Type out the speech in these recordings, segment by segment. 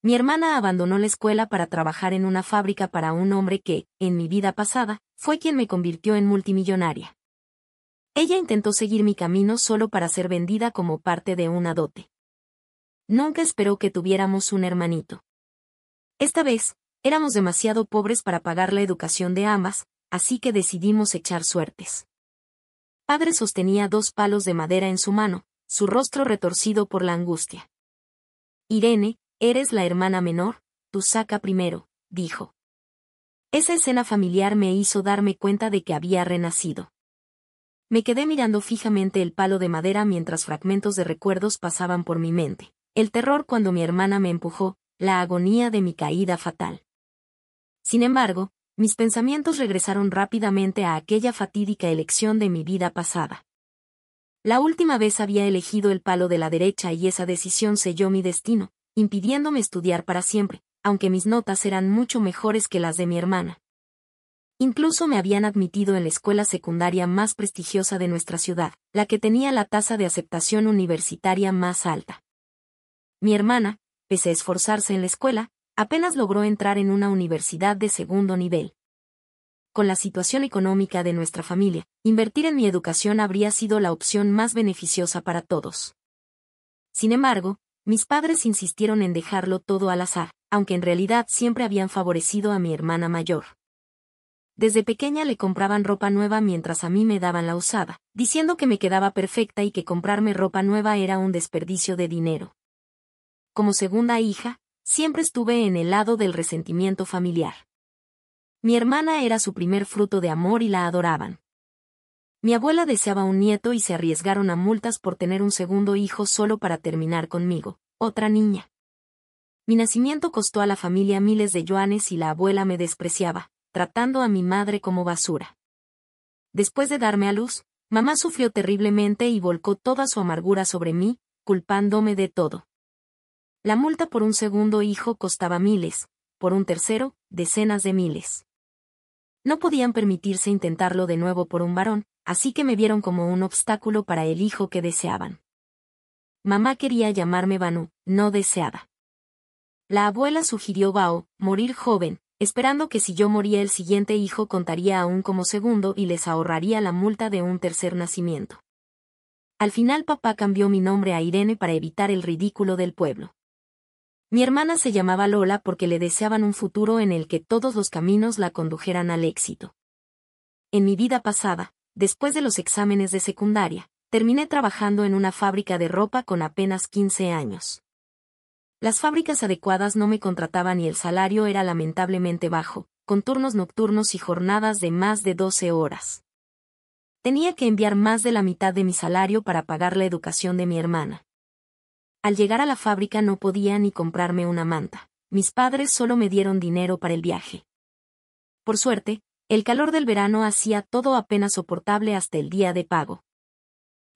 Mi hermana abandonó la escuela para trabajar en una fábrica para un hombre que, en mi vida pasada, fue quien me convirtió en multimillonaria. Ella intentó seguir mi camino solo para ser vendida como parte de una dote. Nunca esperó que tuviéramos un hermanito. Esta vez, éramos demasiado pobres para pagar la educación de ambas, así que decidimos echar suertes. Padre sostenía 2 palos de madera en su mano, su rostro retorcido por la angustia. Irene, eres la hermana menor, tú saca primero, dijo. Esa escena familiar me hizo darme cuenta de que había renacido. Me quedé mirando fijamente el palo de madera mientras fragmentos de recuerdos pasaban por mi mente. El terror cuando mi hermana me empujó, la agonía de mi caída fatal. Sin embargo, mis pensamientos regresaron rápidamente a aquella fatídica elección de mi vida pasada. La última vez había elegido el palo de la derecha y esa decisión selló mi destino, impidiéndome estudiar para siempre, aunque mis notas eran mucho mejores que las de mi hermana. Incluso me habían admitido en la escuela secundaria más prestigiosa de nuestra ciudad, la que tenía la tasa de aceptación universitaria más alta. Mi hermana, pese a esforzarse en la escuela, apenas logró entrar en una universidad de segundo nivel. Con la situación económica de nuestra familia, invertir en mi educación habría sido la opción más beneficiosa para todos. Sin embargo, mis padres insistieron en dejarlo todo al azar, aunque en realidad siempre habían favorecido a mi hermana mayor. Desde pequeña le compraban ropa nueva mientras a mí me daban la usada, diciendo que me quedaba perfecta y que comprarme ropa nueva era un desperdicio de dinero. Como segunda hija, siempre estuve en el lado del resentimiento familiar. Mi hermana era su primer fruto de amor y la adoraban. Mi abuela deseaba un nieto y se arriesgaron a multas por tener un segundo hijo solo para terminar conmigo, otra niña. Mi nacimiento costó a la familia miles de yuanes y la abuela me despreciaba, tratando a mi madre como basura. Después de darme a luz, mamá sufrió terriblemente y volcó toda su amargura sobre mí, culpándome de todo. La multa por un segundo hijo costaba miles, por un tercero, decenas de miles. No podían permitirse intentarlo de nuevo por un varón, así que me vieron como un obstáculo para el hijo que deseaban. Mamá quería llamarme Banu, no deseada. La abuela sugirió Bao, morir joven, esperando que si yo moría el siguiente hijo contaría aún como segundo y les ahorraría la multa de un tercer nacimiento. Al final papá cambió mi nombre a Irene para evitar el ridículo del pueblo. Mi hermana se llamaba Lola porque le deseaban un futuro en el que todos los caminos la condujeran al éxito. En mi vida pasada, después de los exámenes de secundaria, terminé trabajando en una fábrica de ropa con apenas 15 años. Las fábricas adecuadas no me contrataban y el salario era lamentablemente bajo, con turnos nocturnos y jornadas de más de 12 horas. Tenía que enviar más de la mitad de mi salario para pagar la educación de mi hermana. Al llegar a la fábrica no podía ni comprarme una manta. Mis padres solo me dieron dinero para el viaje. Por suerte, el calor del verano hacía todo apenas soportable hasta el día de pago.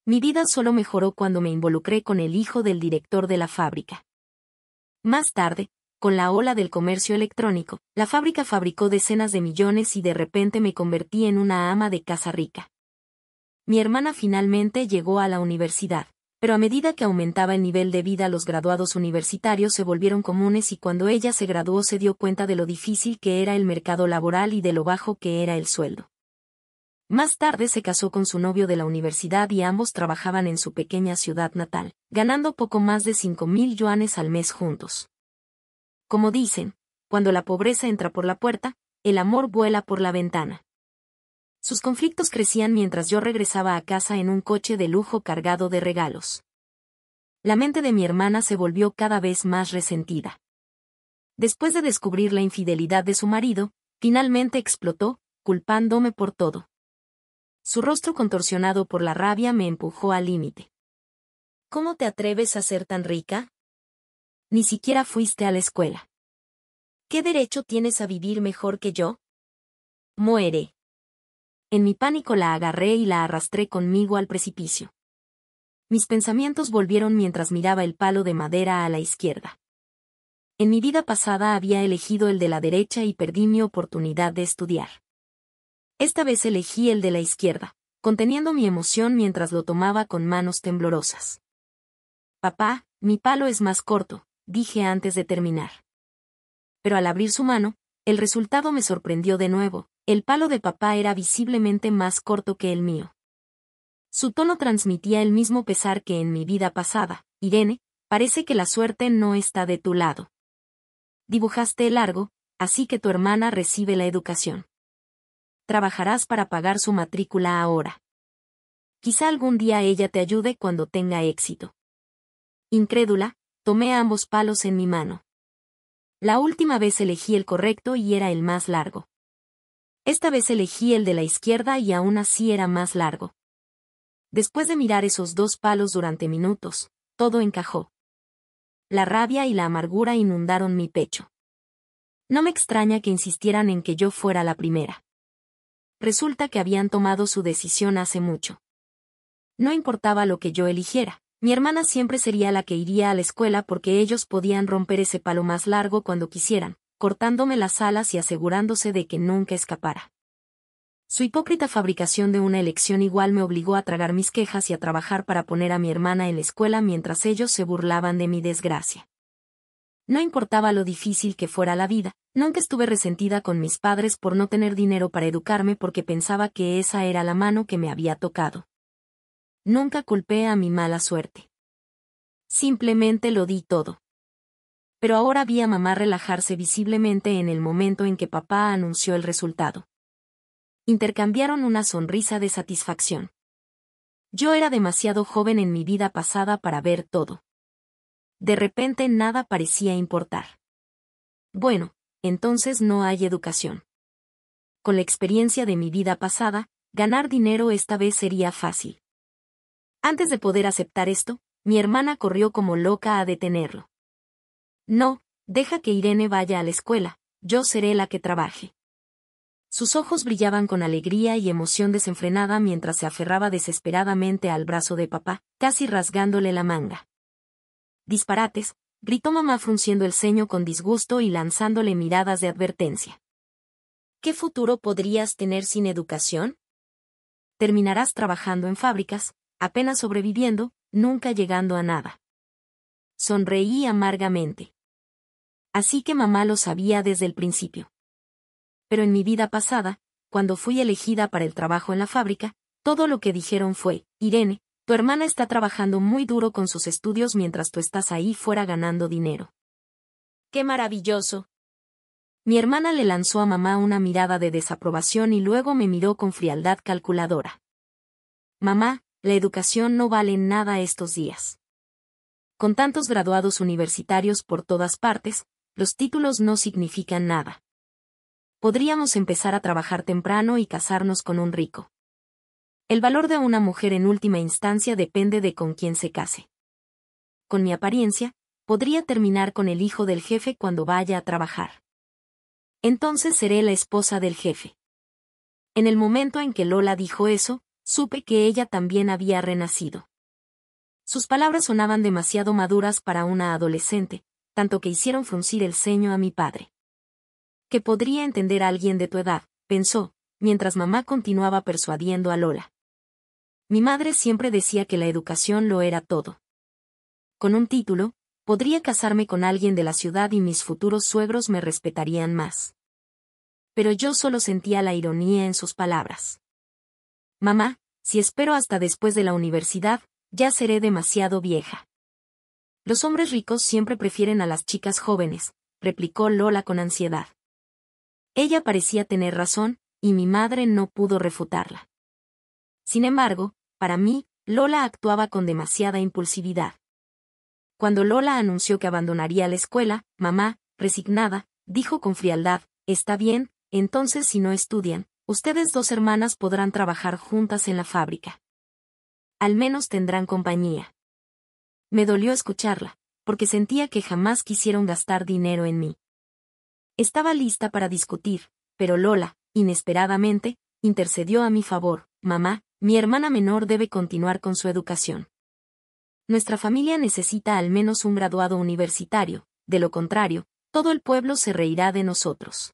Mi vida solo mejoró cuando me involucré con el hijo del director de la fábrica. Más tarde, con la ola del comercio electrónico, la fábrica fabricó decenas de millones y de repente me convertí en una ama de casa rica. Mi hermana finalmente llegó a la universidad. Pero a medida que aumentaba el nivel de vida los graduados universitarios se volvieron comunes y cuando ella se graduó se dio cuenta de lo difícil que era el mercado laboral y de lo bajo que era el sueldo. Más tarde se casó con su novio de la universidad y ambos trabajaban en su pequeña ciudad natal, ganando poco más de 5,000 yuanes al mes juntos. Como dicen, cuando la pobreza entra por la puerta, el amor vuela por la ventana. Sus conflictos crecían mientras yo regresaba a casa en un coche de lujo cargado de regalos. La mente de mi hermana se volvió cada vez más resentida. Después de descubrir la infidelidad de su marido, finalmente explotó, culpándome por todo. Su rostro contorsionado por la rabia me empujó al límite. ¿Cómo te atreves a ser tan rica? Ni siquiera fuiste a la escuela. ¿Qué derecho tienes a vivir mejor que yo? Muere. En mi pánico la agarré y la arrastré conmigo al precipicio. Mis pensamientos volvieron mientras miraba el palo de madera a la izquierda. En mi vida pasada había elegido el de la derecha y perdí mi oportunidad de estudiar. Esta vez elegí el de la izquierda, conteniendo mi emoción mientras lo tomaba con manos temblorosas. Papá, mi palo es más corto, dije antes de terminar. Pero al abrir su mano, el resultado me sorprendió de nuevo. El palo de papá era visiblemente más corto que el mío. Su tono transmitía el mismo pesar que en mi vida pasada. Irene, parece que la suerte no está de tu lado. Dibujaste largo, así que tu hermana recibe la educación. Trabajarás para pagar su matrícula ahora. Quizá algún día ella te ayude cuando tenga éxito. Incrédula, tomé ambos palos en mi mano. La última vez elegí el correcto y era el más largo. Esta vez elegí el de la izquierda y aún así era más largo. Después de mirar esos dos palos durante minutos, todo encajó. La rabia y la amargura inundaron mi pecho. No me extraña que insistieran en que yo fuera la primera. Resulta que habían tomado su decisión hace mucho. No importaba lo que yo eligiera, mi hermana siempre sería la que iría a la escuela porque ellos podían romper ese palo más largo cuando quisieran, cortándome las alas y asegurándose de que nunca escapara. Su hipócrita fabricación de una elección igual me obligó a tragar mis quejas y a trabajar para poner a mi hermana en la escuela mientras ellos se burlaban de mi desgracia. No importaba lo difícil que fuera la vida, nunca estuve resentida con mis padres por no tener dinero para educarme porque pensaba que esa era la mano que me había tocado. Nunca culpé a mi mala suerte. Simplemente lo di todo. Pero ahora vi a mamá relajarse visiblemente en el momento en que papá anunció el resultado. Intercambiaron una sonrisa de satisfacción. Yo era demasiado joven en mi vida pasada para ver todo. De repente nada parecía importar. Bueno, entonces no hay educación. Con la experiencia de mi vida pasada, ganar dinero esta vez sería fácil. Antes de poder aceptar esto, mi hermana corrió como loca a detenerlo. No, deja que Irene vaya a la escuela, yo seré la que trabaje. Sus ojos brillaban con alegría y emoción desenfrenada mientras se aferraba desesperadamente al brazo de papá, casi rasgándole la manga. Disparates, gritó mamá frunciendo el ceño con disgusto y lanzándole miradas de advertencia. ¿Qué futuro podrías tener sin educación? Terminarás trabajando en fábricas, apenas sobreviviendo, nunca llegando a nada. Sonreí amargamente. Así que mamá lo sabía desde el principio. Pero en mi vida pasada, cuando fui elegida para el trabajo en la fábrica, todo lo que dijeron fue, Irene, tu hermana está trabajando muy duro con sus estudios mientras tú estás ahí fuera ganando dinero. ¡Qué maravilloso! Mi hermana le lanzó a mamá una mirada de desaprobación y luego me miró con frialdad calculadora. Mamá, la educación no vale nada estos días. Con tantos graduados universitarios por todas partes, los títulos no significan nada. Podríamos empezar a trabajar temprano y casarnos con un rico. El valor de una mujer en última instancia depende de con quién se case. Con mi apariencia, podría terminar con el hijo del jefe cuando vaya a trabajar. Entonces seré la esposa del jefe. En el momento en que Lola dijo eso, supe que ella también había renacido. Sus palabras sonaban demasiado maduras para una adolescente, tanto que hicieron fruncir el ceño a mi padre. ¿Qué podría entender a alguien de tu edad?, pensó, mientras mamá continuaba persuadiendo a Lola. Mi madre siempre decía que la educación lo era todo. Con un título, podría casarme con alguien de la ciudad y mis futuros suegros me respetarían más. Pero yo solo sentía la ironía en sus palabras. Mamá, si espero hasta después de la universidad, ya seré demasiado vieja. Los hombres ricos siempre prefieren a las chicas jóvenes, replicó Lola con ansiedad. Ella parecía tener razón, y mi madre no pudo refutarla. Sin embargo, para mí, Lola actuaba con demasiada impulsividad. Cuando Lola anunció que abandonaría la escuela, mamá, resignada, dijo con frialdad, está bien, entonces si no estudian, ustedes dos hermanas podrán trabajar juntas en la fábrica. Al menos tendrán compañía. Me dolió escucharla, porque sentía que jamás quisieron gastar dinero en mí. Estaba lista para discutir, pero Lola, inesperadamente, intercedió a mi favor. Mamá, mi hermana menor debe continuar con su educación. Nuestra familia necesita al menos un graduado universitario, de lo contrario, todo el pueblo se reirá de nosotros.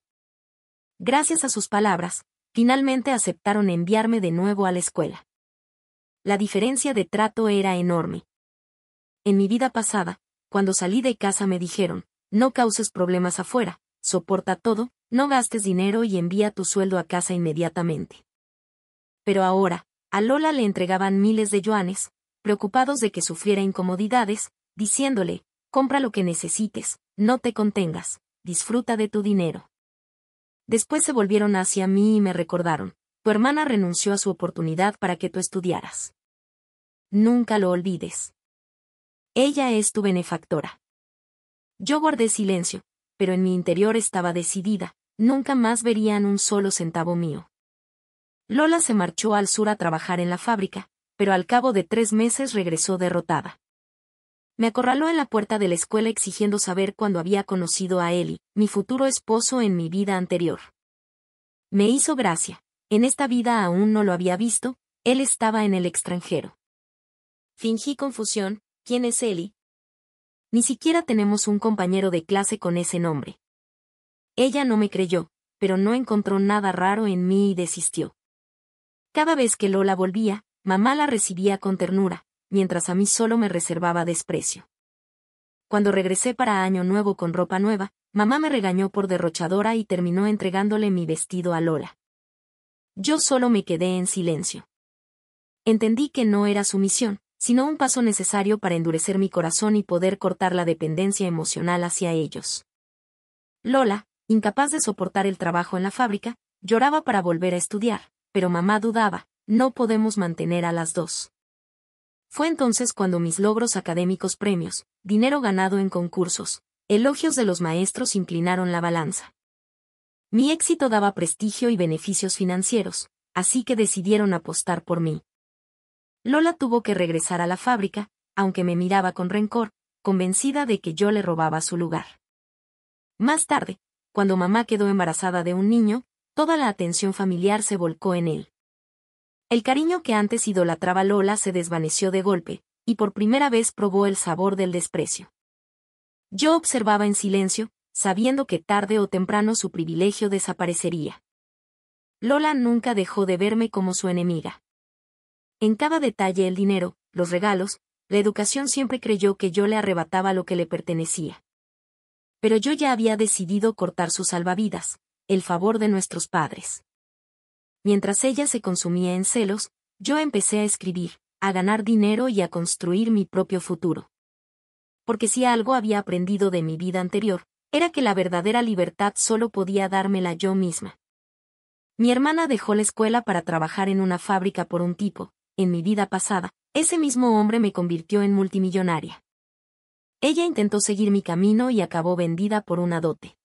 Gracias a sus palabras, finalmente aceptaron enviarme de nuevo a la escuela. La diferencia de trato era enorme. En mi vida pasada, Cuando salí de casa me dijeron, no causes problemas afuera, soporta todo, no gastes dinero y envía tu sueldo a casa inmediatamente. Pero ahora, a Lola le entregaban miles de yuanes, preocupados de que sufriera incomodidades, diciéndole, compra lo que necesites, no te contengas, disfruta de tu dinero. Después se volvieron hacia mí y me recordaron, tu hermana renunció a su oportunidad para que tú estudiaras. Nunca lo olvides. Ella es tu benefactora. Yo guardé silencio, pero en mi interior estaba decidida, nunca más verían un solo centavo mío. Lola se marchó al sur a trabajar en la fábrica, pero al cabo de 3 meses regresó derrotada. Me acorraló en la puerta de la escuela exigiendo saber cuándo había conocido a Eli, mi futuro esposo en mi vida anterior. Me hizo gracia, en esta vida aún no lo había visto, él estaba en el extranjero. Fingí confusión, ¿quién es Eli? Ni siquiera tenemos un compañero de clase con ese nombre. Ella no me creyó, pero no encontró nada raro en mí y desistió. Cada vez que Lola volvía, mamá la recibía con ternura, mientras a mí solo me reservaba desprecio. Cuando regresé para Año Nuevo con ropa nueva, mamá me regañó por derrochadora y terminó entregándole mi vestido a Lola. Yo solo me quedé en silencio. Entendí que no era su misión, sino un paso necesario para endurecer mi corazón y poder cortar la dependencia emocional hacia ellos. Lola, incapaz de soportar el trabajo en la fábrica, lloraba para volver a estudiar, pero mamá dudaba, no podemos mantener a las dos. Fue entonces cuando mis logros académicos, premios, dinero ganado en concursos, elogios de los maestros inclinaron la balanza. Mi éxito daba prestigio y beneficios financieros, así que decidieron apostar por mí. Lola tuvo que regresar a la fábrica, aunque me miraba con rencor, convencida de que yo le robaba su lugar. Más tarde, cuando mamá quedó embarazada de un niño, toda la atención familiar se volcó en él. El cariño que antes idolatraba Lola se desvaneció de golpe, y por primera vez probó el sabor del desprecio. Yo observaba en silencio, sabiendo que tarde o temprano su privilegio desaparecería. Lola nunca dejó de verme como su enemiga. En cada detalle el dinero, los regalos, la educación siempre creyó que yo le arrebataba lo que le pertenecía. Pero yo ya había decidido cortar su salvavidas, el favor de nuestros padres. Mientras ella se consumía en celos, yo empecé a escribir, a ganar dinero y a construir mi propio futuro. Porque si algo había aprendido de mi vida anterior, era que la verdadera libertad solo podía dármela yo misma. Mi hermana dejó la escuela para trabajar en una fábrica por un tipo, en mi vida pasada, ese mismo hombre me convirtió en multimillonaria. Ella intentó seguir mi camino y acabó vendida por una dote.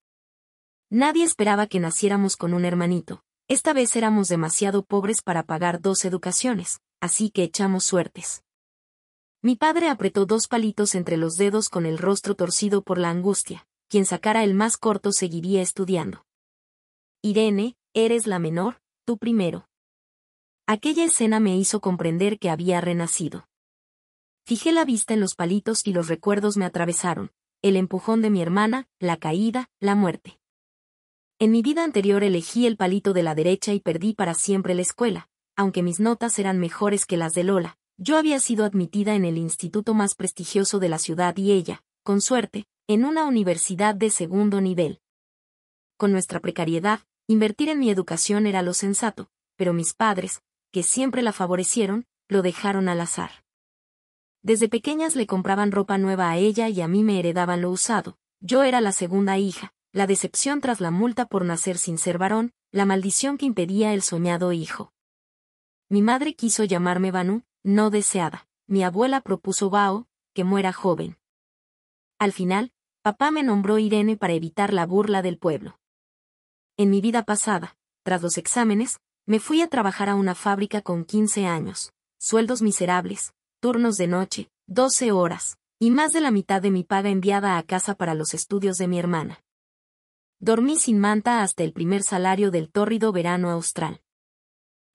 Nadie esperaba que naciéramos con un hermanito. Esta vez éramos demasiado pobres para pagar 2 educaciones, así que echamos suertes. Mi padre apretó 2 palitos entre los dedos con el rostro torcido por la angustia, quien sacara el más corto seguiría estudiando. Irene, eres la menor, tú primero. Aquella escena me hizo comprender que había renacido. Fijé la vista en los palitos y los recuerdos me atravesaron, el empujón de mi hermana, la caída, la muerte. En mi vida anterior elegí el palito de la derecha y perdí para siempre la escuela, aunque mis notas eran mejores que las de Lola. Yo había sido admitida en el instituto más prestigioso de la ciudad y ella, con suerte, en una universidad de segundo nivel. Con nuestra precariedad, invertir en mi educación era lo sensato, pero mis padres, que siempre la favorecieron, lo dejaron al azar. Desde pequeñas le compraban ropa nueva a ella y a mí me heredaban lo usado. Yo era la segunda hija, la decepción tras la multa por nacer sin ser varón, la maldición que impedía el soñado hijo. Mi madre quiso llamarme Banu, no deseada. Mi abuela propuso Bao, que muera joven. Al final, papá me nombró Irene para evitar la burla del pueblo. En mi vida pasada, tras los exámenes, me fui a trabajar a una fábrica con 15 años, sueldos miserables, turnos de noche, 12 horas, y más de la mitad de mi paga enviada a casa para los estudios de mi hermana. Dormí sin manta hasta el primer salario del tórrido verano austral.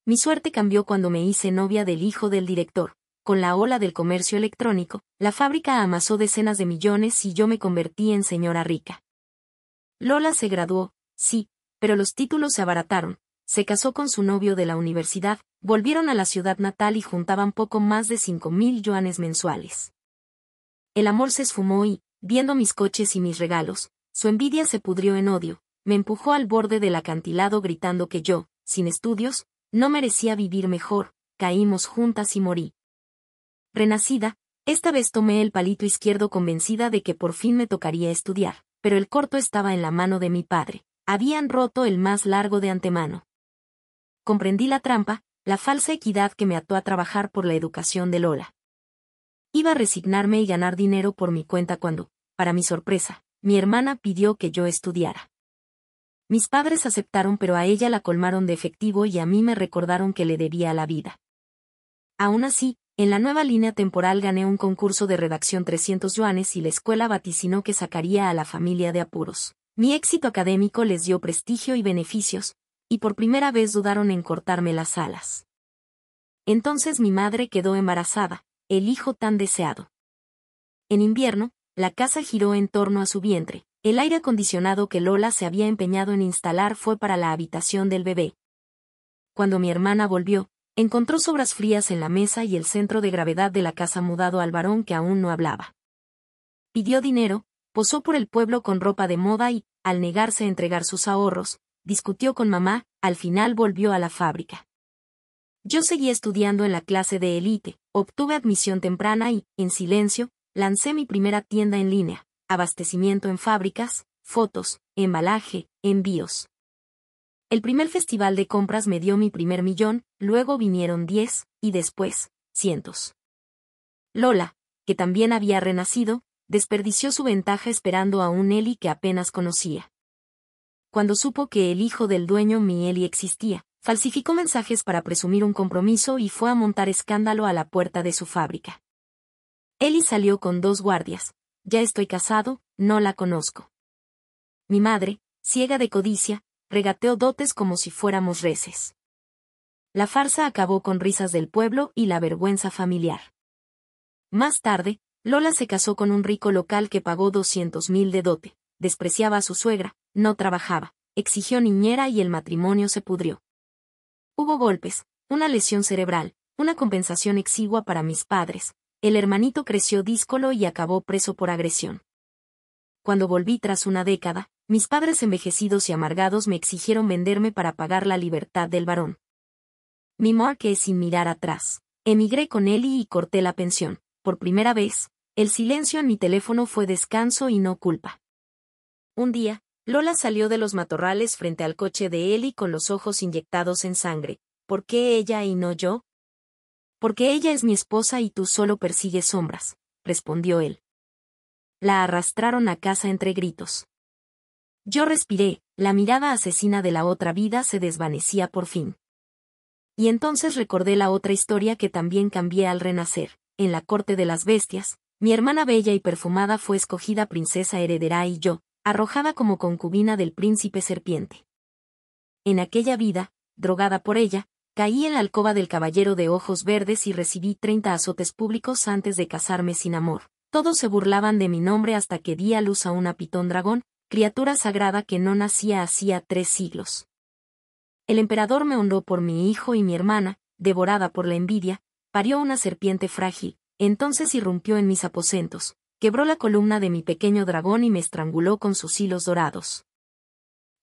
Mi suerte cambió cuando me hice novia del hijo del director. Con la ola del comercio electrónico, la fábrica amasó decenas de millones y yo me convertí en señora rica. Lola se graduó, sí, pero los títulos se abarataron, se casó con su novio de la universidad, volvieron a la ciudad natal y juntaban poco más de 5,000 yuanes mensuales. el amor se esfumó y, viendo mis coches y mis regalos, su envidia se pudrió en odio, me empujó al borde del acantilado gritando que yo, sin estudios, no merecía vivir mejor, caímos juntas y morí. Renacida, esta vez tomé el palito izquierdo convencida de que por fin me tocaría estudiar, pero el corto estaba en la mano de mi padre, habían roto el más largo de antemano. Comprendí la trampa, la falsa equidad que me ató a trabajar por la educación de Lola. Iba a resignarme y ganar dinero por mi cuenta cuando, para mi sorpresa, mi hermana pidió que yo estudiara. Mis padres aceptaron, pero a ella la colmaron de efectivo y a mí me recordaron que le debía la vida. Aún así, en la nueva línea temporal gané un concurso de redacción 300 yuanes y la escuela vaticinó que sacaría a la familia de apuros. Mi éxito académico les dio prestigio y beneficios, y por primera vez dudaron en cortarme las alas. Entonces mi madre quedó embarazada, el hijo tan deseado. En invierno, la casa giró en torno a su vientre. El aire acondicionado que Lola se había empeñado en instalar fue para la habitación del bebé. Cuando mi hermana volvió, encontró sobras frías en la mesa y el centro de gravedad de la casa mudado al varón que aún no hablaba. Pidió dinero, posó por el pueblo con ropa de moda y, al negarse a entregar sus ahorros, discutió con mamá, al final volvió a la fábrica. Yo seguí estudiando en la clase de élite, obtuve admisión temprana y, en silencio, lancé mi primera tienda en línea. Abastecimiento en fábricas, fotos, embalaje, envíos. El primer festival de compras me dio mi primer millón, luego vinieron 10, y después, cientos. Lola, que también había renacido, desperdició su ventaja esperando a un Eli que apenas conocía. Cuando supo que el hijo del dueño mi Eli existía, falsificó mensajes para presumir un compromiso y fue a montar escándalo a la puerta de su fábrica. Eli salió con 2 guardias. Ya estoy casado, no la conozco. Mi madre, ciega de codicia, regateó dotes como si fuéramos reses. La farsa acabó con risas del pueblo y la vergüenza familiar. Más tarde, Lola se casó con un rico local que pagó 200.000 de dote, despreciaba a su suegra, no trabajaba, exigió niñera y el matrimonio se pudrió. Hubo golpes, una lesión cerebral, una compensación exigua para mis padres. El hermanito creció díscolo y acabó preso por agresión. Cuando volví tras una década, mis padres envejecidos y amargados me exigieron venderme para pagar la libertad del varón. Me marqué sin mirar atrás. Emigré con Eli y corté la pensión. Por primera vez, el silencio en mi teléfono fue descanso y no culpa. Un día, Lola salió de los matorrales frente al coche de Eli con los ojos inyectados en sangre. ¿Por qué ella y no yo? Porque ella es mi esposa y tú solo persigues sombras, respondió él. La arrastraron a casa entre gritos. Yo respiré, la mirada asesina de la otra vida se desvanecía por fin. Y entonces recordé la otra historia que también cambié al renacer. En la corte de las bestias, mi hermana bella y perfumada fue escogida princesa heredera y yo, arrojada como concubina del príncipe serpiente. En aquella vida, drogada por ella, caí en la alcoba del caballero de ojos verdes y recibí 30 azotes públicos antes de casarme sin amor. Todos se burlaban de mi nombre hasta que di a luz a una pitón dragón, criatura sagrada que no nacía hacía 3 siglos. El emperador me honró por mi hijo y mi hermana, devorada por la envidia, parió una serpiente frágil, entonces irrumpió en mis aposentos, quebró la columna de mi pequeño dragón y me estranguló con sus hilos dorados.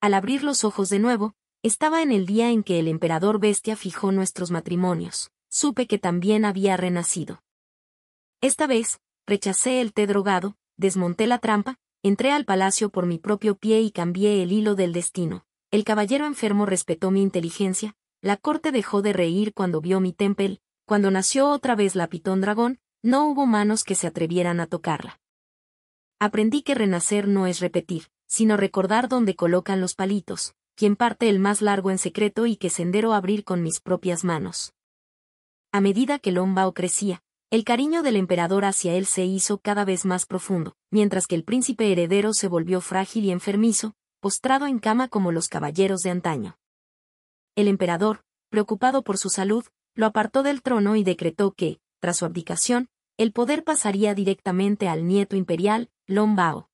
Al abrir los ojos de nuevo, estaba en el día en que el emperador bestia fijó nuestros matrimonios. Supe que también había renacido. Esta vez, rechacé el té drogado, desmonté la trampa, entré al palacio por mi propio pie y cambié el hilo del destino. El caballero enfermo respetó mi inteligencia, la corte dejó de reír cuando vio mi tempel, cuando nació otra vez la pitón dragón, no hubo manos que se atrevieran a tocarla. Aprendí que renacer no es repetir, sino recordar dónde colocan los palitos, quién parte el más largo en secreto y qué sendero abrir con mis propias manos. A medida que Lombao crecía, el cariño del emperador hacia él se hizo cada vez más profundo, mientras que el príncipe heredero se volvió frágil y enfermizo, postrado en cama como los caballeros de antaño. El emperador, preocupado por su salud, lo apartó del trono y decretó que, tras su abdicación, el poder pasaría directamente al nieto imperial, Lombao.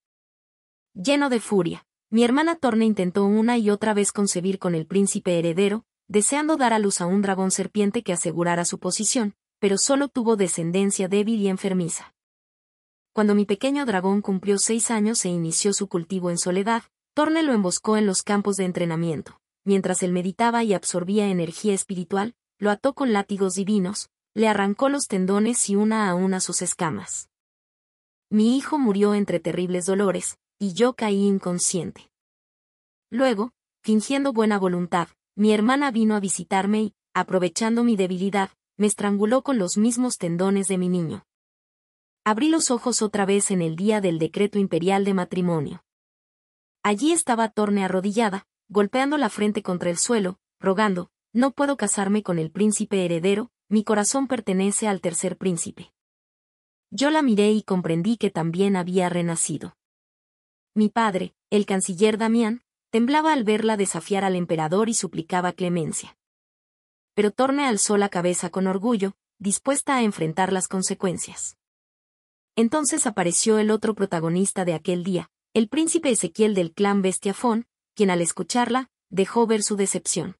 Lleno de furia, mi hermana Torne intentó una y otra vez concebir con el príncipe heredero, deseando dar a luz a un dragón serpiente que asegurara su posición, pero solo tuvo descendencia débil y enfermiza. Cuando mi pequeño dragón cumplió 6 años e inició su cultivo en soledad, Torne lo emboscó en los campos de entrenamiento. Mientras él meditaba y absorbía energía espiritual, lo ató con látigos divinos, le arrancó los tendones y una a una sus escamas. Mi hijo murió entre terribles dolores, y yo caí inconsciente. Luego, fingiendo buena voluntad, mi hermana vino a visitarme y, aprovechando mi debilidad, me estranguló con los mismos tendones de mi niño. Abrí los ojos otra vez en el día del decreto imperial de matrimonio. Allí estaba Torne arrodillada, golpeando la frente contra el suelo, rogando: no puedo casarme con el príncipe heredero, mi corazón pertenece al tercer príncipe. Yo la miré y comprendí que también había renacido. Mi padre, el canciller Damián, temblaba al verla desafiar al emperador y suplicaba clemencia. Pero Torne alzó la cabeza con orgullo, dispuesta a enfrentar las consecuencias. Entonces apareció el otro protagonista de aquel día, el príncipe Ezequiel del clan Bestiafón, quien al escucharla, dejó ver su decepción.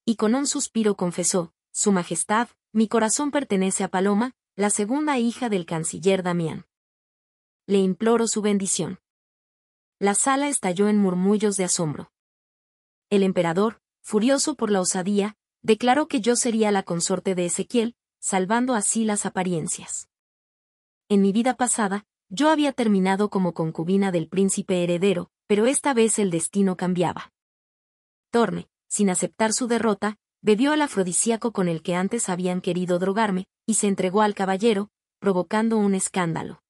Y con un suspiro confesó: Su Majestad, mi corazón pertenece a Paloma, la segunda hija del canciller Damián. Le imploro su bendición. La sala estalló en murmullos de asombro. El emperador, furioso por la osadía, declaró que yo sería la consorte de Ezequiel, salvando así las apariencias. En mi vida pasada, yo había terminado como concubina del príncipe heredero, pero esta vez el destino cambiaba. Torne, sin aceptar su derrota, bebió el afrodisíaco con el que antes habían querido drogarme, y se entregó al caballero, provocando un escándalo.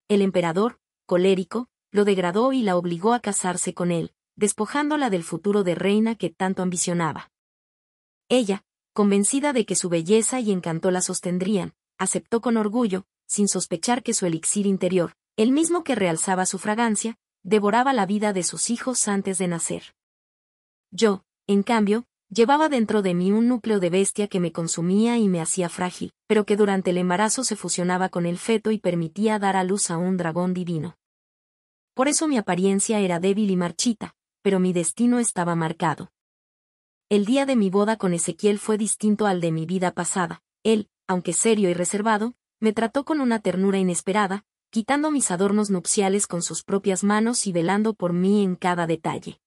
El emperador, colérico, lo degradó y la obligó a casarse con él, despojándola del futuro de reina que tanto ambicionaba. Ella, convencida de que su belleza y encanto la sostendrían, aceptó con orgullo, sin sospechar que su elixir interior, el mismo que realzaba su fragancia, devoraba la vida de sus hijos antes de nacer. Yo, en cambio, llevaba dentro de mí un núcleo de bestia que me consumía y me hacía frágil, pero que durante el embarazo se fusionaba con el feto y permitía dar a luz a un dragón divino. Por eso mi apariencia era débil y marchita, pero mi destino estaba marcado. El día de mi boda con Ezequiel fue distinto al de mi vida pasada. Él, aunque serio y reservado, me trató con una ternura inesperada, quitando mis adornos nupciales con sus propias manos y velando por mí en cada detalle.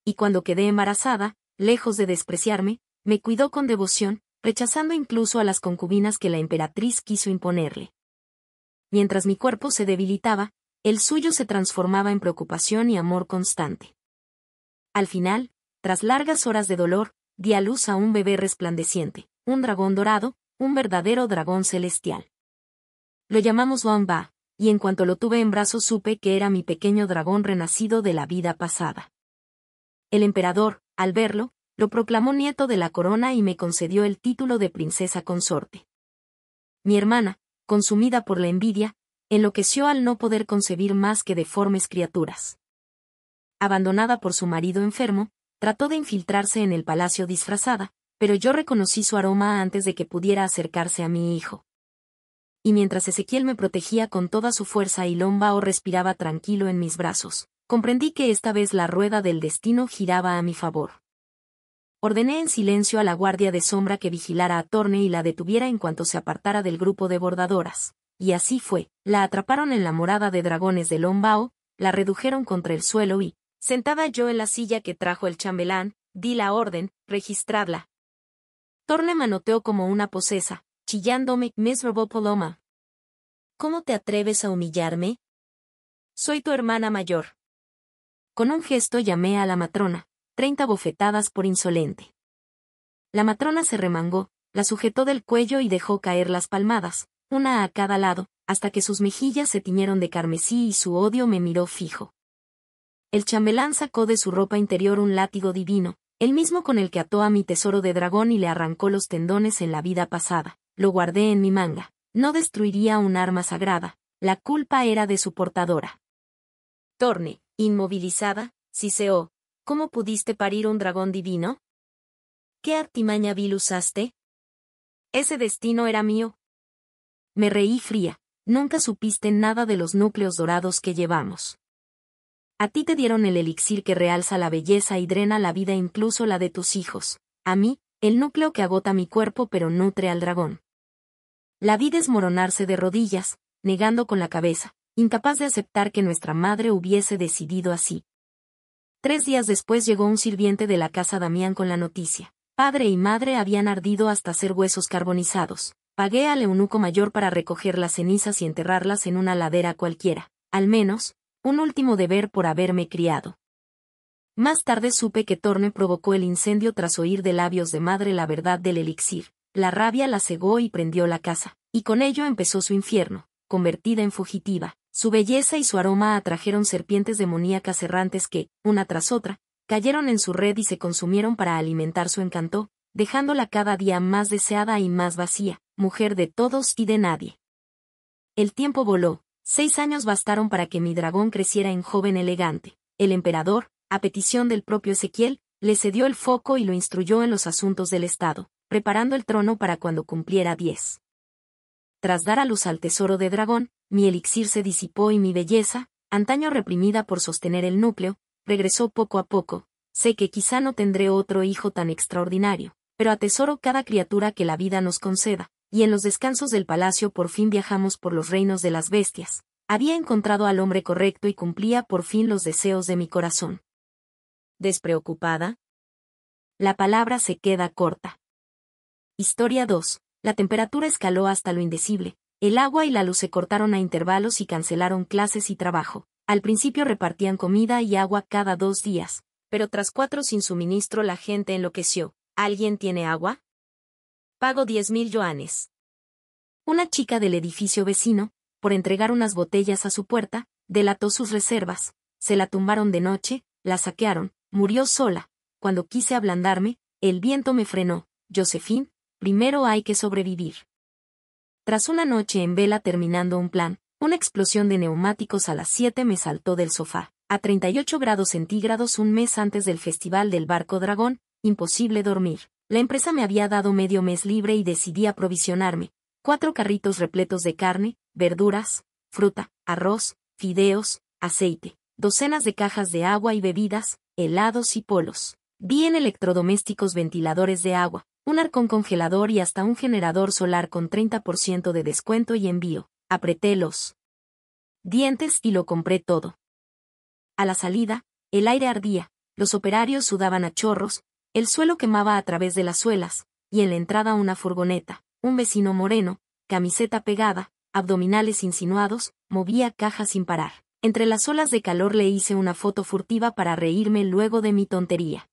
Y cuando quedé embarazada, lejos de despreciarme, me cuidó con devoción, rechazando incluso a las concubinas que la emperatriz quiso imponerle. Mientras mi cuerpo se debilitaba, el suyo se transformaba en preocupación y amor constante. Al final, tras largas horas de dolor, di a luz a un bebé resplandeciente, un dragón dorado, un verdadero dragón celestial. Lo llamamos Wamba, y en cuanto lo tuve en brazos supe que era mi pequeño dragón renacido de la vida pasada. El emperador, al verlo, lo proclamó nieto de la corona y me concedió el título de princesa consorte. Mi hermana, consumida por la envidia, enloqueció al no poder concebir más que deformes criaturas. Abandonada por su marido enfermo, trató de infiltrarse en el palacio disfrazada, pero yo reconocí su aroma antes de que pudiera acercarse a mi hijo. Y mientras Ezequiel me protegía con toda su fuerza y Lombao respiraba tranquilo en mis brazos, comprendí que esta vez la rueda del destino giraba a mi favor. Ordené en silencio a la guardia de sombra que vigilara a Torne y la detuviera en cuanto se apartara del grupo de bordadoras, y así fue. La atraparon en la morada de dragones de Lombao, la redujeron contra el suelo y, sentada yo en la silla que trajo el chambelán, di la orden: registradla. Torne manoteó como una posesa, chillándome: miserable Paloma. ¿Cómo te atreves a humillarme? Soy tu hermana mayor. Con un gesto llamé a la matrona, 30 bofetadas por insolente. La matrona se remangó, la sujetó del cuello y dejó caer las palmadas, una a cada lado, hasta que sus mejillas se tiñeron de carmesí y su odio me miró fijo. El chambelán sacó de su ropa interior un látigo divino, el mismo con el que ató a mi tesoro de dragón y le arrancó los tendones en la vida pasada. Lo guardé en mi manga. No destruiría un arma sagrada, la culpa era de su portadora. Torne, inmovilizada, siseó: ¿cómo pudiste parir un dragón divino? ¿Qué artimaña vil usaste? Ese destino era mío. Me reí fría. Nunca supiste nada de los núcleos dorados que llevamos. A ti te dieron el elixir que realza la belleza y drena la vida, incluso la de tus hijos. A mí, el núcleo que agota mi cuerpo pero nutre al dragón. La vi desmoronarse de rodillas, negando con la cabeza, incapaz de aceptar que nuestra madre hubiese decidido así. 3 días después llegó un sirviente de la casa Damián con la noticia. Padre y madre habían ardido hasta ser huesos carbonizados. Pagué al eunuco mayor para recoger las cenizas y enterrarlas en una ladera cualquiera. Al menos, un último deber por haberme criado. Más tarde supe que Torne provocó el incendio tras oír de labios de madre la verdad del elixir. La rabia la cegó y prendió la casa, y con ello empezó su infierno, convertida en fugitiva. Su belleza y su aroma atrajeron serpientes demoníacas errantes que, una tras otra, cayeron en su red y se consumieron para alimentar su encanto, dejándola cada día más deseada y más vacía, mujer de todos y de nadie. El tiempo voló, 6 años bastaron para que mi dragón creciera en joven elegante. El emperador, a petición del propio Ezequiel, le cedió el foco y lo instruyó en los asuntos del Estado, preparando el trono para cuando cumpliera 10. Tras dar a luz al tesoro de dragón, mi elixir se disipó y mi belleza, antaño reprimida por sostener el núcleo, regresó poco a poco. Sé que quizá no tendré otro hijo tan extraordinario, pero atesoro cada criatura que la vida nos conceda, y en los descansos del palacio por fin viajamos por los reinos de las bestias. Había encontrado al hombre correcto y cumplía por fin los deseos de mi corazón. ¿Despreocupada? La palabra se queda corta. Historia 2. La temperatura escaló hasta lo indecible. El agua y la luz se cortaron a intervalos y cancelaron clases y trabajo. Al principio repartían comida y agua cada 2 días, pero tras 4 sin suministro la gente enloqueció. ¿Alguien tiene agua? Pago 10.000 yuanes. Una chica del edificio vecino, por entregar unas botellas a su puerta, delató sus reservas. Se la tumbaron de noche, la saquearon, murió sola. Cuando quise ablandarme, el viento me frenó. Josephine, primero hay que sobrevivir. Tras una noche en vela terminando un plan, una explosión de neumáticos a las 7 me saltó del sofá. A 38 grados centígrados un mes antes del festival del barco Dragón, imposible dormir. La empresa me había dado medio mes libre y decidí aprovisionarme. 4 carritos repletos de carne, verduras, fruta, arroz, fideos, aceite, docenas de cajas de agua y bebidas, helados y polos. Vi en electrodomésticos ventiladores de agua, un arcón congelador y hasta un generador solar con 30% de descuento y envío. Apreté los dientes y lo compré todo. A la salida, el aire ardía, los operarios sudaban a chorros, el suelo quemaba a través de las suelas, y en la entrada una furgoneta, un vecino moreno, camiseta pegada, abdominales insinuados, movía cajas sin parar. Entre las olas de calor le hice una foto furtiva para reírme luego de mi tontería.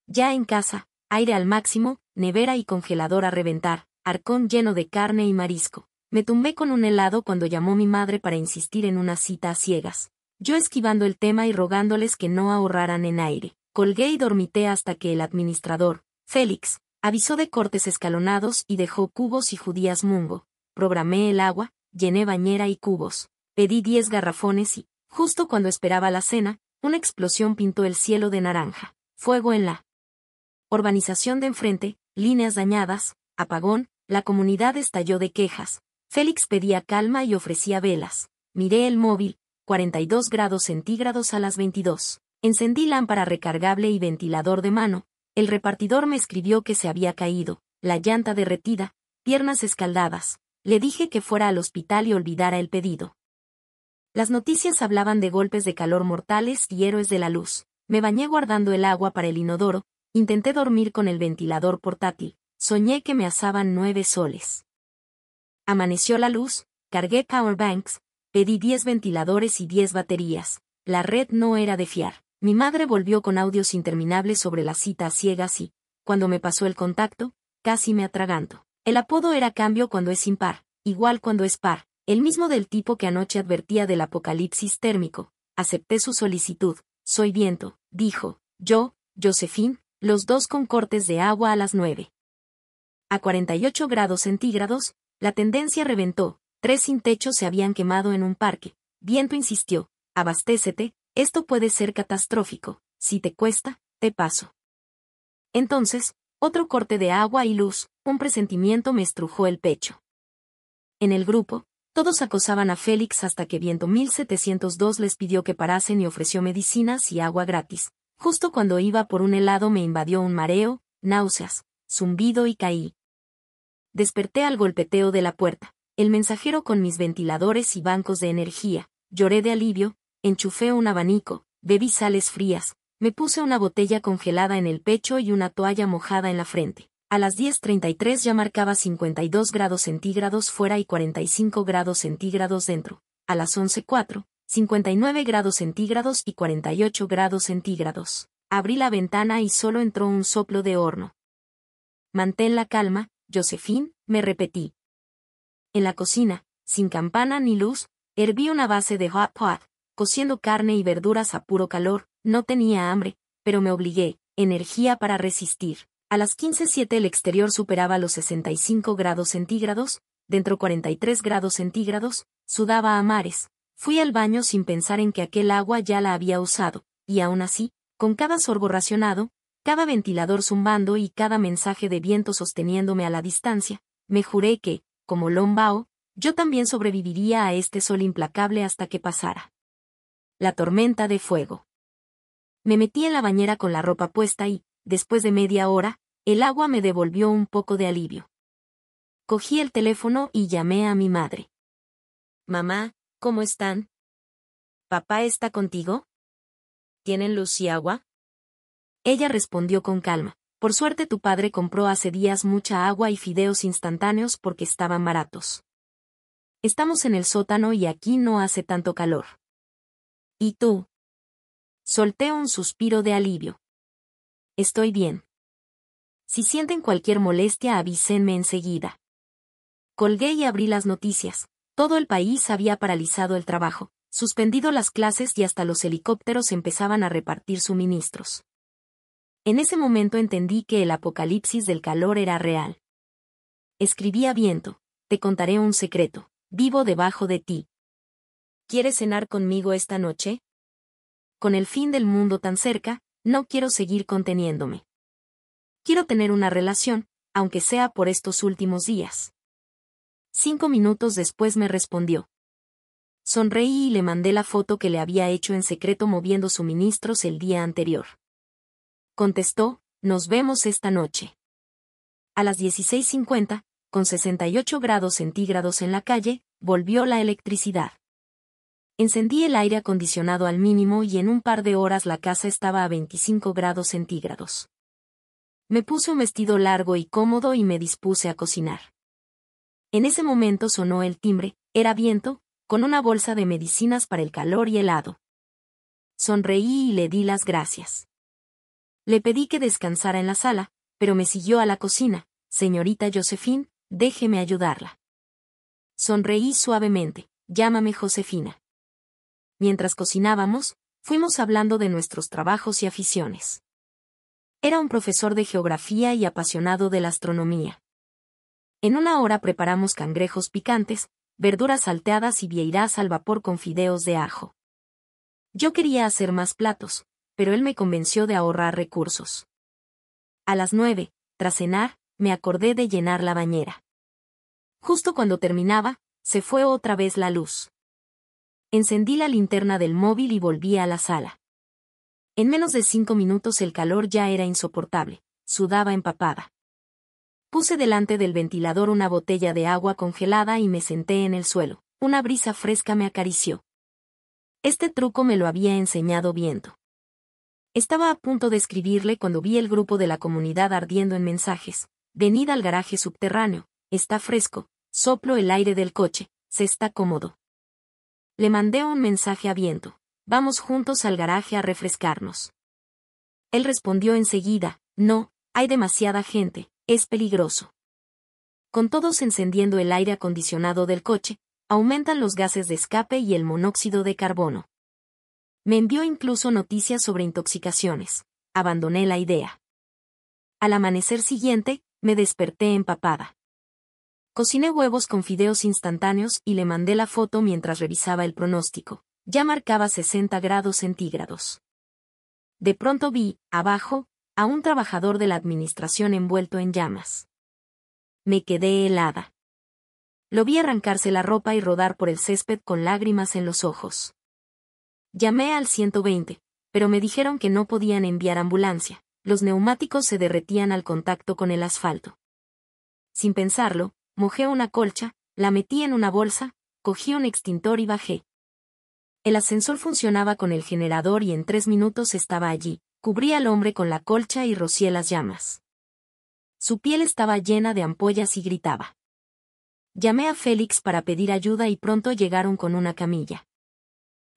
Ya en casa, aire al máximo, nevera y congelador a reventar, arcón lleno de carne y marisco. Me tumbé con un helado cuando llamó mi madre para insistir en una cita a ciegas. Yo esquivando el tema y rogándoles que no ahorraran en aire. Colgué y dormité hasta que el administrador, Félix, avisó de cortes escalonados y dejó cubos y judías mungo. Programé el agua, llené bañera y cubos. Pedí 10 garrafones y, justo cuando esperaba la cena, una explosión pintó el cielo de naranja. Fuego en la urbanización de enfrente, líneas dañadas, apagón, la comunidad estalló de quejas. Félix pedía calma y ofrecía velas. Miré el móvil, 42 grados centígrados a las 22. Encendí lámpara recargable y ventilador de mano. El repartidor me escribió que se había caído, la llanta derretida, piernas escaldadas. Le dije que fuera al hospital y olvidara el pedido. Las noticias hablaban de golpes de calor mortales y héroes de la luz. Me bañé guardando el agua para el inodoro, intenté dormir con el ventilador portátil, soñé que me asaban 9 soles. Amaneció la luz, cargué powerbanks, pedí 10 ventiladores y 10 baterías. La red no era de fiar. Mi madre volvió con audios interminables sobre la cita a ciegas y, cuando me pasó el contacto, casi me atraganto. El apodo era cambio cuando es impar, igual cuando es par, el mismo del tipo que anoche advertía del apocalipsis térmico. Acepté su solicitud. Soy viento, dijo. Yo, Josephine, los dos con cortes de agua a las 9. A 48 grados centígrados, la tendencia reventó. 3 sin techo se habían quemado en un parque. Viento insistió. Abastécete, esto puede ser catastrófico. Si te cuesta, te paso. Entonces, otro corte de agua y luz, un presentimiento me estrujó el pecho. En el grupo, todos acosaban a Félix hasta que Viento 1702 les pidió que parasen y ofreció medicinas y agua gratis. Justo cuando iba por un helado me invadió un mareo, náuseas, zumbido y caí. Desperté al golpeteo de la puerta. el mensajero con mis ventiladores y bancos de energía, lloré de alivio, enchufé un abanico, bebí sales frías, me puse una botella congelada en el pecho y una toalla mojada en la frente. A las 10:33 ya marcaba 52 grados centígrados fuera y 45 grados centígrados dentro. A las 11:04, 59 grados centígrados y 48 grados centígrados. Abrí la ventana y solo entró un soplo de horno. Mantén la calma, Josephine, me repetí. En la cocina, sin campana ni luz, herví una base de hot pot, cociendo carne y verduras a puro calor. No tenía hambre, pero me obligué, energía para resistir. A las 15:07 el exterior superaba los 65 grados centígrados, dentro 43 grados centígrados, sudaba a mares. Fui al baño sin pensar en que aquel agua ya la había usado, y aún así, con cada sorbo racionado, cada ventilador zumbando y cada mensaje de viento sosteniéndome a la distancia, me juré que, como Long Bao, yo también sobreviviría a este sol implacable hasta que pasara. La tormenta de fuego. Me metí en la bañera con la ropa puesta y, después de media hora, el agua me devolvió un poco de alivio. Cogí el teléfono y llamé a mi madre. Mamá, ¿cómo están? ¿Papá está contigo? ¿Tienen luz y agua? Ella respondió con calma. Por suerte tu padre compró hace días mucha agua y fideos instantáneos porque estaban baratos. Estamos en el sótano y aquí no hace tanto calor. ¿Y tú? Solté un suspiro de alivio. Estoy bien. Si sienten cualquier molestia avísenme enseguida. Colgué y abrí las noticias. Todo el país había paralizado el trabajo, suspendido las clases y hasta los helicópteros empezaban a repartir suministros. En ese momento entendí que el apocalipsis del calor era real. Escribí a viento, te contaré un secreto, vivo debajo de ti. ¿Quieres cenar conmigo esta noche? Con el fin del mundo tan cerca, no quiero seguir conteniéndome. Quiero tener una relación, aunque sea por estos últimos días. 5 minutos después me respondió. Sonreí y le mandé la foto que le había hecho en secreto moviendo suministros el día anterior. Contestó, nos vemos esta noche. A las 16:50, con 68 grados centígrados en la calle, volvió la electricidad. Encendí el aire acondicionado al mínimo y en un par de horas la casa estaba a 25 grados centígrados. Me puse un vestido largo y cómodo y me dispuse a cocinar. En ese momento sonó el timbre, era viento, con una bolsa de medicinas para el calor y helado. Sonreí y le di las gracias. Le pedí que descansara en la sala, pero me siguió a la cocina. Señorita Josephine, déjeme ayudarla. Sonreí suavemente, llámame Josefina. Mientras cocinábamos, fuimos hablando de nuestros trabajos y aficiones. Era un profesor de geografía y apasionado de la astronomía. En una hora preparamos cangrejos picantes, verduras salteadas y vieiras al vapor con fideos de ajo. Yo quería hacer más platos, pero él me convenció de ahorrar recursos. A las 9, tras cenar, me acordé de llenar la bañera. Justo cuando terminaba, se fue otra vez la luz. Encendí la linterna del móvil y volví a la sala. En menos de 5 minutos el calor ya era insoportable, sudaba empapada. Puse delante del ventilador una botella de agua congelada y me senté en el suelo. Una brisa fresca me acarició. Este truco me lo había enseñado Viento. Estaba a punto de escribirle cuando vi el grupo de la comunidad ardiendo en mensajes. Venid al garaje subterráneo, está fresco, soplo el aire del coche, se está cómodo. Le mandé un mensaje a Viento. Vamos juntos al garaje a refrescarnos. Él respondió enseguida, no, hay demasiada gente, es peligroso. Con todos encendiendo el aire acondicionado del coche, aumentan los gases de escape y el monóxido de carbono. Me envió incluso noticias sobre intoxicaciones. Abandoné la idea. Al amanecer siguiente, me desperté empapada. Cociné huevos con fideos instantáneos y le mandé la foto mientras revisaba el pronóstico. Ya marcaba 60 grados centígrados. De pronto vi, abajo, a un trabajador de la administración envuelto en llamas. Me quedé helada. Lo vi arrancarse la ropa y rodar por el césped con lágrimas en los ojos. Llamé al 120, pero me dijeron que no podían enviar ambulancia, los neumáticos se derretían al contacto con el asfalto. Sin pensarlo, mojé una colcha, La metí en una bolsa, cogí un extintor y bajé. El ascensor funcionaba con el generador y en 3 minutos estaba allí. Cubrí al hombre con la colcha y rocié las llamas. Su piel estaba llena de ampollas y gritaba. Llamé a Félix para pedir ayuda y pronto llegaron con una camilla.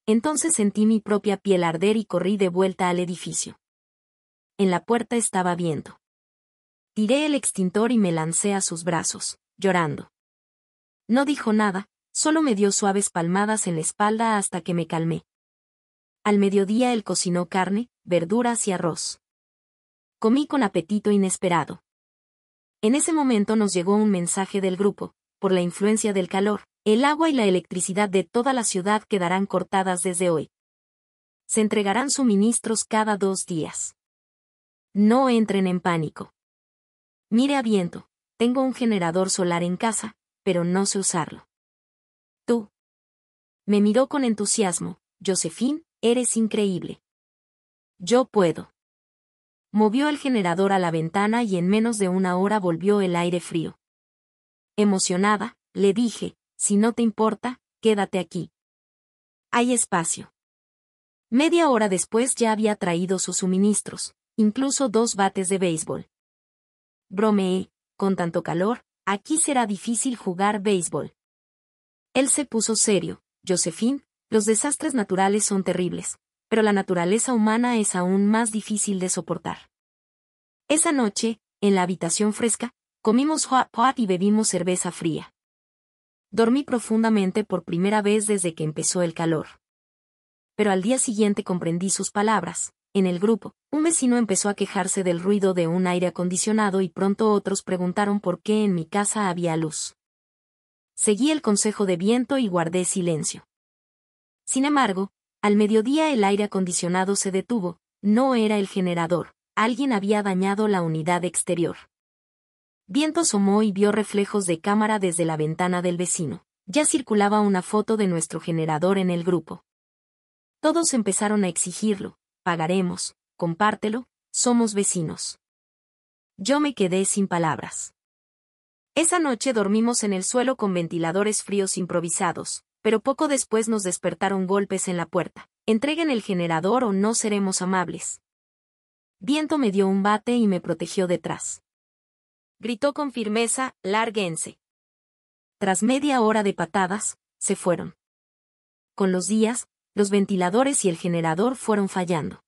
Entonces sentí mi propia piel arder y corrí de vuelta al edificio. En la puerta estaba viento. Tiré el extintor y me lancé a sus brazos, llorando. No dijo nada, solo me dio suaves palmadas en la espalda hasta que me calmé. Al mediodía él cocinó carne, verduras y arroz. Comí con apetito inesperado. En ese momento nos llegó un mensaje del grupo: por la influencia del calor, el agua y la electricidad de toda la ciudad quedarán cortadas desde hoy. Se entregarán suministros cada 2 días. No entren en pánico. Mire a viento, tengo un generador solar en casa, pero no sé usarlo. Tú. Me miró con entusiasmo. Josephine, eres increíble. Yo puedo. Movió el generador a la ventana y en menos de 1 hora volvió el aire frío. Emocionada, le dije, si no te importa, quédate aquí. Hay espacio. Media hora después ya había traído sus suministros, incluso 2 bates de béisbol. Bromeé, con tanto calor, aquí será difícil jugar béisbol. Él se puso serio. Josephine, los desastres naturales son terribles, pero la naturaleza humana es aún más difícil de soportar. Esa noche, en la habitación fresca, comimos hot pot y bebimos cerveza fría. Dormí profundamente por primera vez desde que empezó el calor. Pero al día siguiente comprendí sus palabras. En el grupo, un vecino empezó a quejarse del ruido de un aire acondicionado y pronto otros preguntaron por qué en mi casa había luz. Seguí el consejo de viento y guardé silencio. Sin embargo, al mediodía el aire acondicionado se detuvo. No era el generador, alguien había dañado la unidad exterior. Viento asomó y vio reflejos de cámara desde la ventana del vecino. Ya circulaba una foto de nuestro generador en el grupo. Todos empezaron a exigirlo: pagaremos, compártelo, somos vecinos. Yo me quedé sin palabras. Esa noche dormimos en el suelo con ventiladores fríos improvisados, pero poco después nos despertaron golpes en la puerta. Entreguen el generador o no seremos amables. Viento me dio un bate y me protegió detrás. Gritó con firmeza: lárguense. Tras media hora de patadas, se fueron. Con los días, los ventiladores y el generador fueron fallando.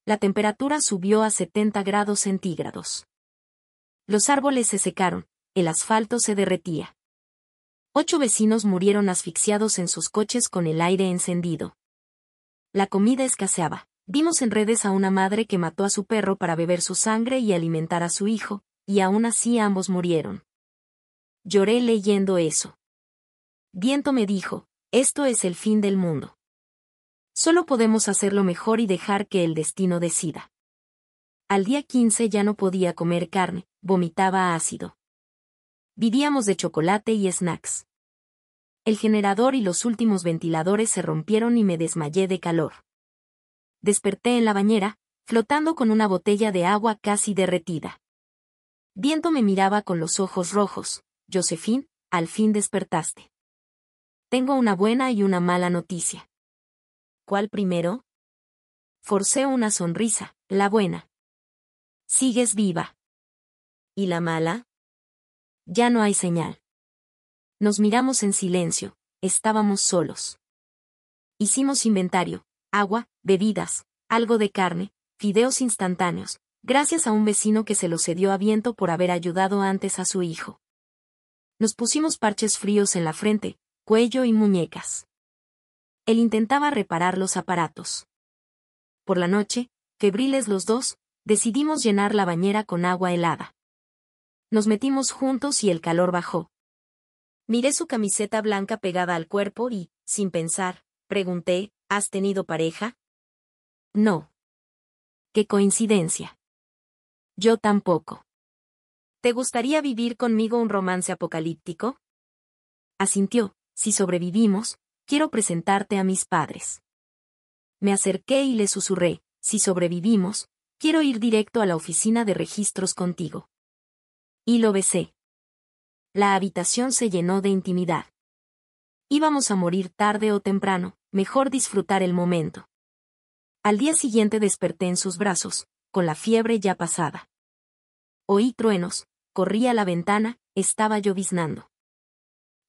La temperatura subió a 70 grados centígrados. Los árboles se secaron, el asfalto se derretía. 8 vecinos murieron asfixiados en sus coches con el aire encendido. La comida escaseaba. Vimos en redes a una madre que mató a su perro para beber su sangre y alimentar a su hijo, y aún así ambos murieron. Lloré leyendo eso. Viento me dijo: esto es el fin del mundo. Solo podemos hacerlo mejor y dejar que el destino decida. Al día 15 ya no podía comer carne, vomitaba ácido. Vivíamos de chocolate y snacks. El generador y los últimos ventiladores se rompieron y me desmayé de calor. Desperté en la bañera, flotando con una botella de agua casi derretida. Viento me miraba con los ojos rojos. Josephine, al fin despertaste. Tengo una buena y una mala noticia. ¿Cuál primero? Forcé una sonrisa. La buena. Sigues viva. ¿Y la mala? Ya no hay señal. Nos miramos en silencio, estábamos solos. Hicimos inventario: agua, bebidas, algo de carne, fideos instantáneos, gracias a un vecino que se lo cedió a Viento por haber ayudado antes a su hijo. Nos pusimos parches fríos en la frente, cuello y muñecas. Él intentaba reparar los aparatos. Por la noche, febriles los dos, decidimos llenar la bañera con agua helada. Nos metimos juntos y el calor bajó. Miré su camiseta blanca pegada al cuerpo y, sin pensar, pregunté: ¿has tenido pareja? No. ¡Qué coincidencia! Yo tampoco. ¿Te gustaría vivir conmigo un romance apocalíptico? Asintió: si sobrevivimos, quiero presentarte a mis padres. Me acerqué y le susurré: si sobrevivimos, quiero ir directo a la oficina de registros contigo. Y lo besé. la habitación se llenó de intimidad. Íbamos a morir tarde o temprano, mejor disfrutar el momento. Al día siguiente desperté en sus brazos, con la fiebre ya pasada. Oí truenos, corrí a la ventana, estaba lloviznando.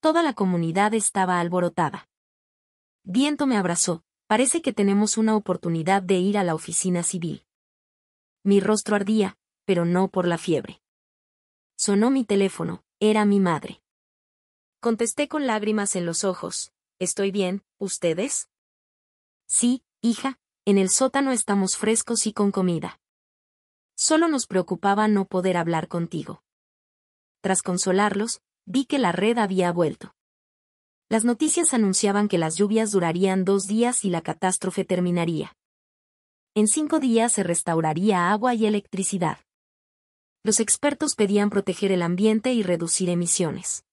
Toda la comunidad estaba alborotada. Viento me abrazó, parece que tenemos una oportunidad de ir a la oficina civil. Mi rostro ardía, pero no por la fiebre. Sonó mi teléfono, era mi madre. Contesté con lágrimas en los ojos. ¿Estoy bien, ustedes? Sí, hija, en el sótano estamos frescos y con comida. Solo nos preocupaba no poder hablar contigo. Tras consolarlos, vi que la red había vuelto. Las noticias anunciaban que las lluvias durarían 2 días y la catástrofe terminaría. En 5 días se restauraría agua y electricidad. Los expertos pedían proteger el ambiente y reducir emisiones.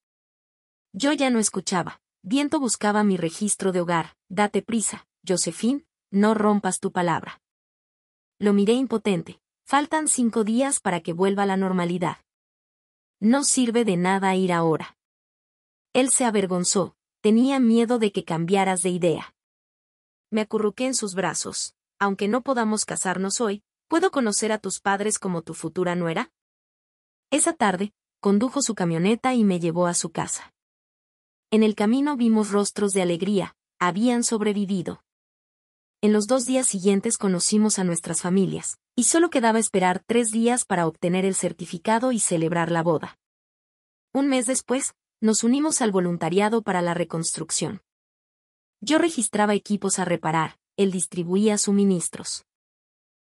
Yo ya no escuchaba. Viento buscaba mi registro de hogar. Date prisa, Josephine, no rompas tu palabra. Lo miré impotente. Faltan 5 días para que vuelva la normalidad. No sirve de nada ir ahora. Él se avergonzó. Tenía miedo de que cambiaras de idea. Me acurruqué en sus brazos. Aunque no podamos casarnos hoy, ¿puedo conocer a tus padres como tu futura nuera? Esa tarde, condujo su camioneta y me llevó a su casa. En el camino vimos rostros de alegría, habían sobrevivido. En los 2 días siguientes conocimos a nuestras familias, y solo quedaba esperar 3 días para obtener el certificado y celebrar la boda. Un mes después, nos unimos al voluntariado para la reconstrucción. Yo registraba equipos a reparar, él distribuía suministros.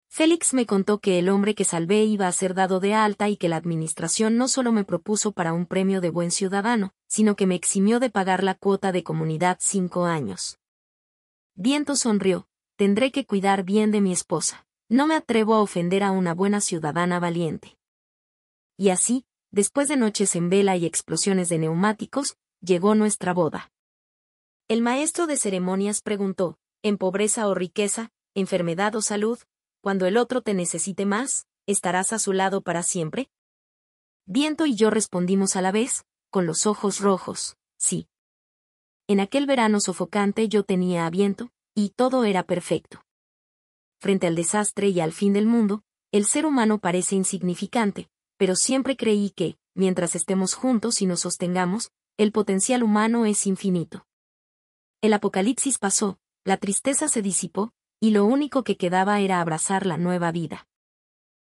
Félix me contó que el hombre que salvé iba a ser dado de alta y que la administración no solo me propuso para un premio de buen ciudadano, sino que me eximió de pagar la cuota de comunidad 5 años. Viento sonrió. Tendré que cuidar bien de mi esposa. No me atrevo a ofender a una buena ciudadana valiente. Y así, después de noches en vela y explosiones de neumáticos, llegó nuestra boda. El maestro de ceremonias preguntó, ¿en pobreza o riqueza, enfermedad o salud? Cuando el otro te necesite más, ¿estarás a su lado para siempre? Viento y yo respondimos a la vez, con los ojos rojos, sí. En aquel verano sofocante yo tenía a Viento, y todo era perfecto. Frente al desastre y al fin del mundo, el ser humano parece insignificante, pero siempre creí que, mientras estemos juntos y nos sostengamos, el potencial humano es infinito. El apocalipsis pasó, la tristeza se disipó, y lo único que quedaba era abrazar la nueva vida.